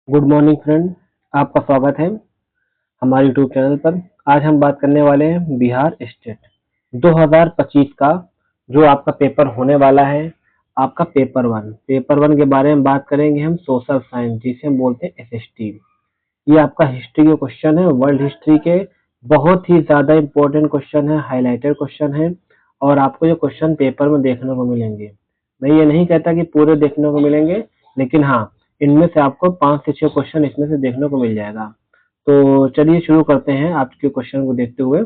Good morning friend, आपका स्वागत है हमारे यूट्यूब चैनल पर। आज हम बात करने वाले हैं बिहार स्टेट 2025 का जो आपका पेपर होने वाला है। आपका पेपर वन के बारे में बात करेंगे हम। सोशल साइंस जिसे हम बोलते हैं एसएसटी। ये आपका हिस्ट्री के क्वेश्चन है, वर्ल्ड हिस्ट्री के बहुत ही ज्यादा इंपॉर्टेंट क्वेश्चन है, हाईलाइटेड क्वेश्चन है और आपको ये क्वेश्चन पेपर में देखने को मिलेंगे। मैं ये नहीं कहता कि पूरे देखने को मिलेंगे, लेकिन हाँ, इनमें से आपको 5 से 6 क्वेश्चन इसमें से देखने को मिल जाएगा। तो चलिए शुरू करते हैं आपके क्वेश्चन को देखते हुए।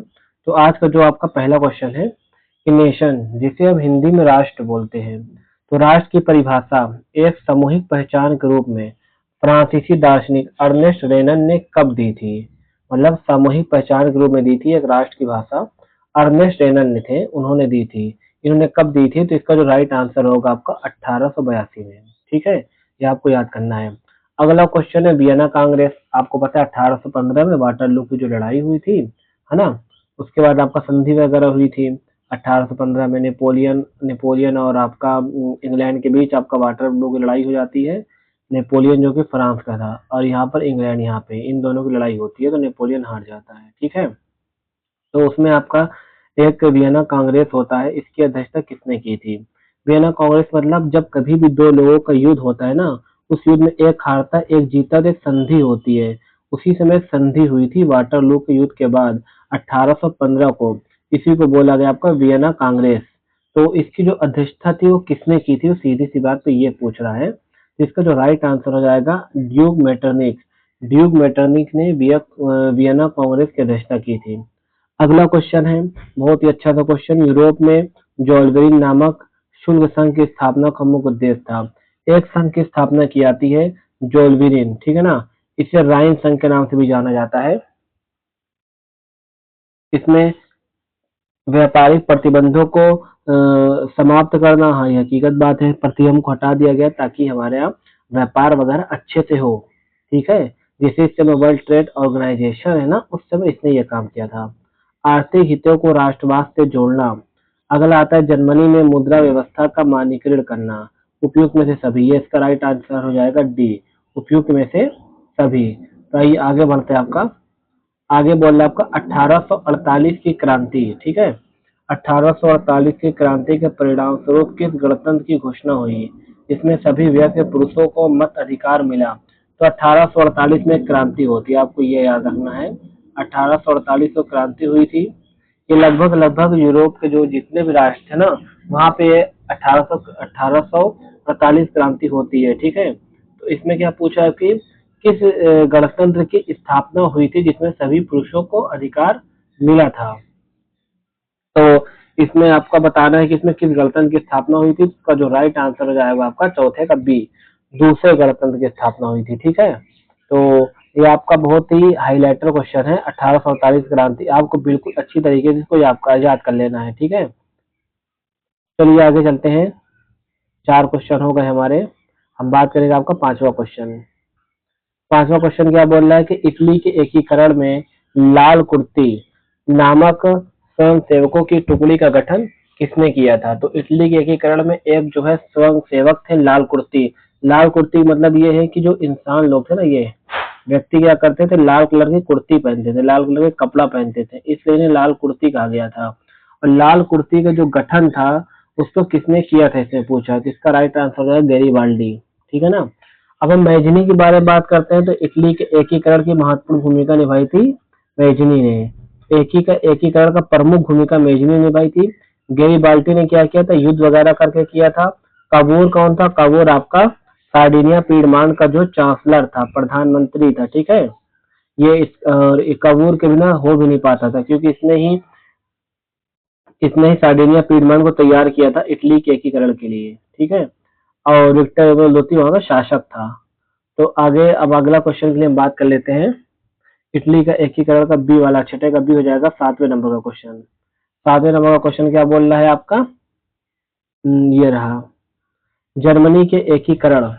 तो आज का जो आपका पहला क्वेश्चन है कि नेशन जिसे हम हिंदी में राष्ट्र बोलते हैं, तो राष्ट्र की परिभाषा एक सामूहिक पहचान के रूप में फ्रांसीसी दार्शनिक अर्नेस्ट रेनन ने कब दी थी? मतलब सामूहिक पहचान के रूप में दी थी एक राष्ट्र की भाषा, अर्नेस्ट रेनन ने थे, उन्होंने दी थी। इन्होंने कब दी थी? तो इसका जो राइट आंसर होगा आपका 1882 में। ठीक है, ये आपको याद करना है। अगला क्वेश्चन है वियना कांग्रेस। आपको पता है 1815 में वाटरलू की जो लड़ाई हुई थी, है ना, उसके बाद आपका संधि वगैरह हुई थी 1815 में। नेपोलियन नेपोलियन और आपका इंग्लैंड के बीच आपका वाटरलू की लड़ाई हो जाती है। नेपोलियन जो कि फ्रांस का था और यहाँ पर इंग्लैंड, यहाँ पे इन दोनों की लड़ाई होती है तो नेपोलियन हार जाता है। ठीक है, तो उसमें आपका एक वियना कांग्रेस होता है। इसकी अध्यक्षता किसने की थी? वियना कांग्रेस मतलब जब कभी भी दो लोगों का युद्ध होता है ना, उस युद्ध में एक हारता एक जीता तो एक संधि होती है। उसी समय संधि हुई थी वाटरलू के युद्ध के बाद 1815 को। इसी को बोला गया आपका वियना कांग्रेस। तो इसकी जो अध्यक्षता थी वो किसने की थी? वो सीधी सी बात पे ये पूछ रहा है। इसका जो राइट आंसर हो जाएगा ड्यूक मेटरनिख। ड्यूक मेटरनिख ने वियना कांग्रेस की अध्यक्षता की थी। अगला क्वेश्चन है बहुत ही अच्छा सा क्वेश्चन। यूरोप में जोल्वेरिन नामक शुल्क संघ की स्थापना का मुख्य उद्देश्य था। एक संघ की स्थापना की जाती है जोल्वेरिन, ठीक है ना, इसे राइन संघ के नाम से भी जाना जाता है। इसमें व्यापारिक प्रतिबंधों को समाप्त करना, हाँ ये हकीकत बात है, प्रतिबंध को हटा दिया गया ताकि हमारे यहाँ व्यापार वगैरह अच्छे से हो। ठीक है, जैसे इस समय वर्ल्ड ट्रेड ऑर्गेनाइजेशन है ना, उस समय इसने ये काम किया था। आर्थिक हितों को राष्ट्रवाद से जोड़ना। अगला आता है जर्मनी में मुद्रा व्यवस्था का मानकीकरण करना। उपयुक्त में से सभी, ये इसका राइट आंसर हो जाएगा डी, उपयुक्त में से सभी। तो आइए आगे बढ़ते हैं। आपका आगे बोल रहा है आपका 1848 की क्रांति। ठीक है, 1848 की क्रांति के परिणाम स्वरूप किस गणतंत्र की घोषणा हुई? इसमें सभी व्यक्ति पुरुषों को मत अधिकार मिला। तो 1848 में क्रांति होती है, आपको ये याद रखना है। 1848 को क्रांति हुई थी। ये लगभग लगभग यूरोप के जो जितने भी राष्ट्र थे ना, वहाँ पे 1848 क्रांति होती है। ठीक है, तो इसमें क्या पूछा है कि किस गणतंत्र की स्थापना हुई थी जिसमें सभी पुरुषों को अधिकार मिला था? तो इसमें आपका बताना है कि इसमें किस गणतंत्र की स्थापना हुई थी। इसका जो राइट आंसर हो जाएगा आपका चौथे का बी, दूसरे गणतंत्र की स्थापना हुई थी। ठीक है, तो ये आपका बहुत ही हाईलाइटर क्वेश्चन है। 1848 क्रांति आपको बिल्कुल अच्छी तरीके से इसको आपका याद कर लेना है। ठीक है, चलिए आगे चलते हैं। 4 क्वेश्चन हो गए हमारे। हम बात करेंगे आपका 5वां क्वेश्चन। 5वां क्वेश्चन क्या बोल रहा है कि इटली के एकीकरण में लाल कुर्ती नामक स्वयं सेवकों की टुकड़ी का गठन किसने किया था? तो इटली के एकीकरण में एक जो है स्वयं सेवक थे लाल कुर्ती। लाल कुर्ती मतलब ये है कि जो इंसान लोग थे ना, ये व्यक्ति क्या करते थे, लाल कलर की कुर्ती पहनते थे, लाल कलर का कपड़ा पहनते थे, इसलिए इन्हें लाल कुर्ती कहा गया था। और लाल कुर्ती का जो गठन था उसको किसने किया था, इसने पूछा। तो इसका राइट आंसर है गैरीबाल्डी। ठीक है ना। अब हम मैजनी के बारे में बात करते हैं। तो इटली के एकीकरण की महत्वपूर्ण भूमिका निभाई थी मैजनी ने। एकीकरण का प्रमुख भूमिका मैजनी ने निभाई थी। गैरीबाल्डी ने क्या किया था, युद्ध वगैरह करके किया था। काबूर कौन था? काबूर आपका सार्डिनिया पीडमान का जो चांसलर था, प्रधानमंत्री था। ठीक है, ये काबूर के बिना हो भी नहीं पाता था क्योंकि इसने ही सार्डिनिया पीडमान को तैयार किया था इटली के एकीकरण के लिए। ठीक है, और विक्टर एमेल वहां का शासक था। तो आगे अब अगला क्वेश्चन के लिए हम बात कर लेते हैं। इटली का एकीकरण का बी वाला, छठे का बी हो जाएगा 7वें नंबर का क्वेश्चन। 7वें नंबर का क्वेश्चन क्या बोल रहा है आपका? ये रहा, जर्मनी के एकीकरण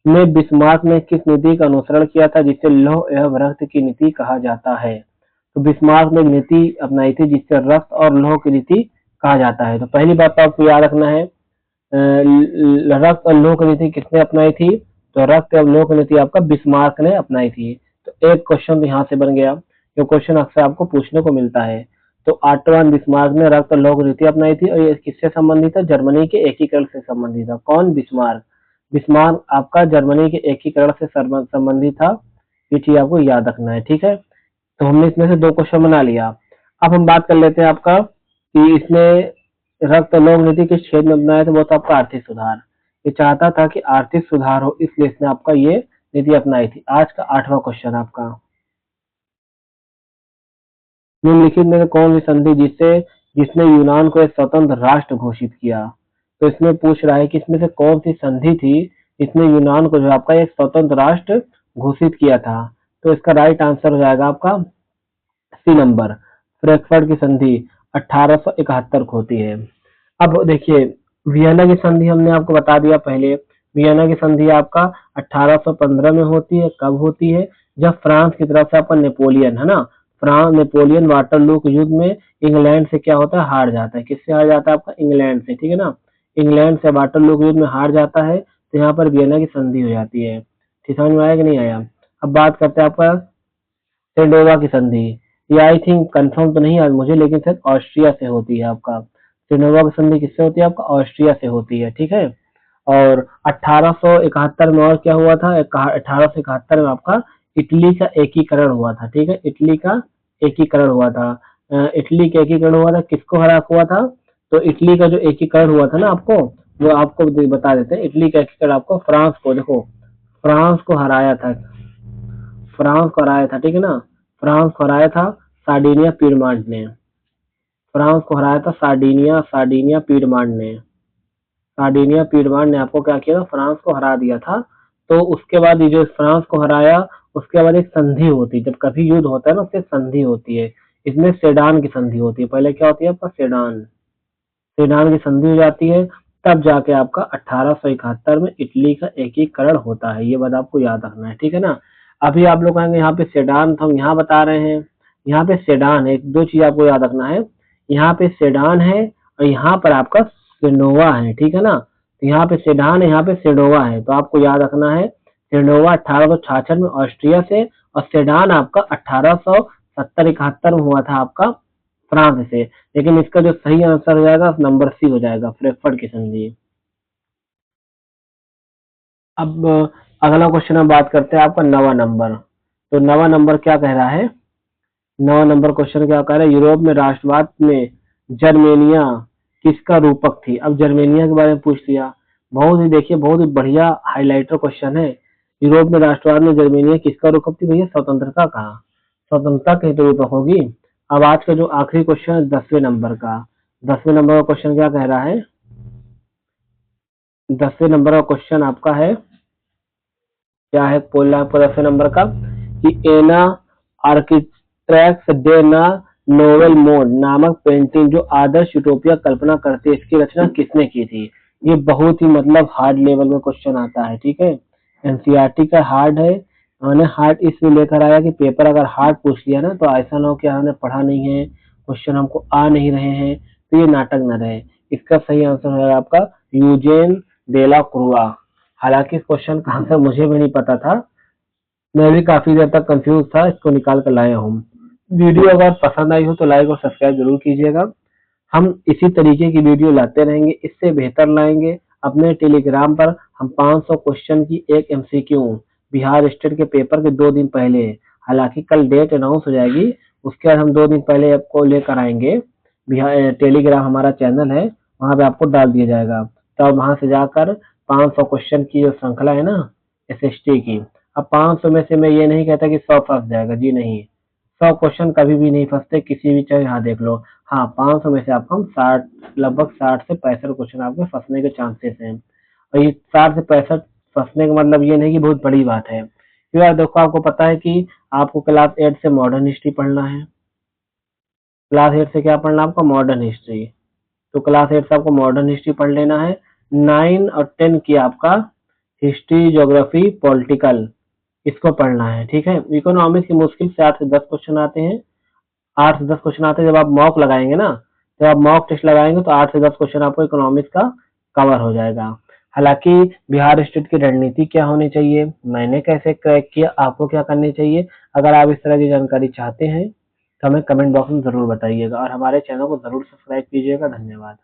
में बिस्मार्क ने किस नीति का अनुसरण किया था जिसे लौह एवं रक्त की नीति कहा जाता है? तो बिस्मार्क ने एक नीति अपनाई थी जिससे रक्त और लौह की नीति कहा जाता है। तो पहली बात तो आपको याद रखना है, रक्त और लौह की नीति किसने अपनाई थी? तो रक्त एवं लोक नीति आपका बिस्मार्क ने अपनाई थी। तो एक क्वेश्चन तो यहाँ से बन गया, जो क्वेश्चन अक्सर आपको पूछने को मिलता है। तो ऑटो बिस्मार्क ने रक्त लोक नीति अपनाई थी और ये किससे संबंधित है? जर्मनी के एकीकरण से संबंधित था। कौन? बिस्मार्क। बिस्मार्क आपका जर्मनी के एकीकरण से संबंधित था, ये चीज आपको याद रखना है, ठीक है। तो हमने इसमें से 2 क्वेश्चन बना लिया। अब हम बात कर लेते हैं आपका कि इसने रक्त लोक नीति किस क्षेत्र में अपनाया था? वो था आपका आर्थिक सुधार। ये चाहता था कि आर्थिक सुधार हो, इसलिए इसने आपका ये नीति अपनाई थी। आज का 8वां क्वेश्चन आपका, निम्नलिखित में से कौन सी संधि जिसने यूनान को एक स्वतंत्र राष्ट्र घोषित किया? तो इसमें पूछ रहा है कि इसमें से कौन सी संधि थी जिसने यूनान को जो आपका एक स्वतंत्र राष्ट्र घोषित किया था? तो इसका राइट आंसर हो जाएगा आपका सी नंबर, फ्रैंकफर्ट की संधि 1871 को होती है। अब देखिए, वियना की संधि हमने आपको बता दिया पहले। वियना की संधि आपका 1815 में होती है। कब होती है? जब फ्रांस की तरफ से आपका नेपोलियन, है ना, फ्रांस नेपोलियन वाटरलू के युद्ध में इंग्लैंड से क्या होता है? हार जाता है। किससे हार जाता है? आपका इंग्लैंड से, ठीक है ना। इंग्लैंड से वाटरलू के युद्ध में हार जाता है, तो यहाँ पर वियना की संधि हो जाती है। ठीक, समझ में आया कि नहीं आया? अब बात करते हैं आपका सेडोवा की संधि। ये आई थिंक कंफर्म तो नहीं है मुझे, लेकिन शायद ऑस्ट्रिया से होती है आपका। सेडोवा की संधि किससे होती है? आपका ऑस्ट्रिया से होती है, ठीक है। और 1871 में और क्या हुआ था? 1871 में आपका इटली का एकीकरण हुआ था, ठीक है। इटली का एकीकरण हुआ था। इटली का एकीकरण हुआ था, किसको हरा हुआ था? तो इटली का जो एकीकरण हुआ था ना आपको, वो आपको बता देते हैं। इटली का एकीकरण आपको फ्रांस को, देखो, फ्रांस को हराया था, फ्रांस को हराया था, ठीक है ना। फ्रांस को हराया था सार्डिनिया पीडमांट ने। फ्रांस को हराया था सार्डिनिया पीडमांट ने। सार्डिनिया पीडमांट ने आपको क्या किया था? फ्रांस को हरा दिया था। तो उसके बाद ये जो फ्रांस को हराया, उसके बाद एक संधि होती है। जब कभी युद्ध होता है ना, उससे संधि होती है। इसमें सेडान की संधि होती है। पहले क्या होती है आपका? सेडान। सेडान की संधि हो जाती है, तब जाके आपका 1871 में इटली का एकीकरण होता है। ये बात आपको याद रखना है, ठीक है ना। अभी आप लोग कहेंगे यहाँ पे सेडान तो हम यहाँ बता रहे हैं, यहाँ पे सेडान है। 2 चीज आपको याद रखना है, यहाँ पे सेडान है और यहाँ पर आपका सेनोवा है, ठीक है ना। तो यहाँ पे सेडान है, यहाँ पे सेनोवा है। तो आपको याद रखना है, सेनोवा 1866 में ऑस्ट्रिया से, और सेडान आपका 1870-71 में हुआ था आपका फ्रांस से। लेकिन इसका जो सही आंसर हो जाएगा नंबर सी हो जाएगा, फ्रैंकफर्ट की संधि। अब अगला क्वेश्चन हम बात करते हैं आपका 9वां नंबर। तो 9वां नंबर क्या कह रहा है? 9वां नंबर क्वेश्चन क्या कह रहा है? यूरोप में राष्ट्रवाद में जर्मेनिया किसका रूपक थी? अब जर्मेनिया के बारे में पूछ लिया। बहुत ही देखिए, बहुत ही बढ़िया हाइलाइटर क्वेश्चन है। यूरोप में राष्ट्रवाद में जर्मेनिया किसका रूपक थी? भैया स्वतंत्रता का, स्वतंत्रता के तो रूपक होगी। अब आज का जो आखिरी क्वेश्चन है 10वें नंबर का, 10वें नंबर का क्वेश्चन क्या कह रहा है? 10वें नंबर का क्वेश्चन आपका है, क्या है? बोल आपको 10वें नंबर का कि एना आर्किटेक्ट्स डे ना नोवेल मोड नामक पेंटिंग जो आदर्श यूटोपिया कल्पना करती है, इसकी रचना किसने की थी? ये बहुत ही मतलब हार्ड लेवल में क्वेश्चन आता है, ठीक है। एनसीईआरटी का हार्ड है। मैंने हार्ड इसलिए लेकर आया कि पेपर अगर हार्ड पूछ लिया ना, तो ऐसा ना हो कि हमने पढ़ा नहीं है, क्वेश्चन हमको आ नहीं रहे हैं, तो ये नाटक न रहे। इसका सही आंसर है आपका यूजेन डेला क्रुआ। हालांकि इस क्वेश्चन का आंसर मुझे भी नहीं पता था, मैं भी काफी देर तक कंफ्यूज था, इसको निकाल कर लाया हूँ। वीडियो अगर पसंद आई हो तो लाइक और सब्सक्राइब जरूर कीजिएगा। हम इसी तरीके की वीडियो लाते रहेंगे, इससे बेहतर लाएंगे। अपने टेलीग्राम पर हम 500 क्वेश्चन की एक एमसीक्यू बिहार स्टेट के पेपर के 2 दिन पहले, हालांकि कल डेट अनाउंस हो जाएगी, उसके बाद हम 2 दिन पहले आपको लेकर आएंगे। बिहार टेलीग्राम हमारा चैनल है, वहां पे आपको डाल दिया जाएगा। तो आप वहां से जाकर 500 क्वेश्चन की जो श्रृंखला है ना एसएसटी की, अब 500 में से मैं ये नहीं कहता कि 100 फंस जाएगा, जी नहीं। 100 क्वेश्चन कभी भी नहीं फंसते, किसी भी चाहे यहाँ देख लो। हाँ, 500 में से आपको हम 60, लगभग 60 से 65 क्वेश्चन आपके फंसने के चांसेस हैं। और ये 60 से 65 फंसने का मतलब ये नहीं कि बहुत बड़ी बात है। क्यों यार, देखो आपको पता है कि आपको क्लास 8 से मॉडर्न हिस्ट्री पढ़ना है। क्लास 8 से क्या पढ़ना है आपका? Modern history. तो क्लास 8 से आपको मॉडर्न हिस्ट्री पढ़ लेना है। 9 और 10 की आपका हिस्ट्री, ज्योग्राफी, पॉलिटिकल, इसको पढ़ना है, ठीक है। इकोनॉमिक्स की मुश्किल से 8 से 10 क्वेश्चन आते हैं। 8 से 10 क्वेश्चन आते हैं, जब आप मॉक लगाएंगे ना, जब आप मॉक टेस्ट लगाएंगे तो 8 से 10 क्वेश्चन आपको इकोनॉमिक्स का कवर हो जाएगा। हालांकि बिहार स्टेट की रणनीति क्या होनी चाहिए, मैंने कैसे क्रैक किया, आपको क्या करनी चाहिए, अगर आप इस तरह की जानकारी चाहते हैं तो हमें कमेंट बॉक्स में ज़रूर बताइएगा और हमारे चैनल को ज़रूर सब्सक्राइब कीजिएगा। धन्यवाद।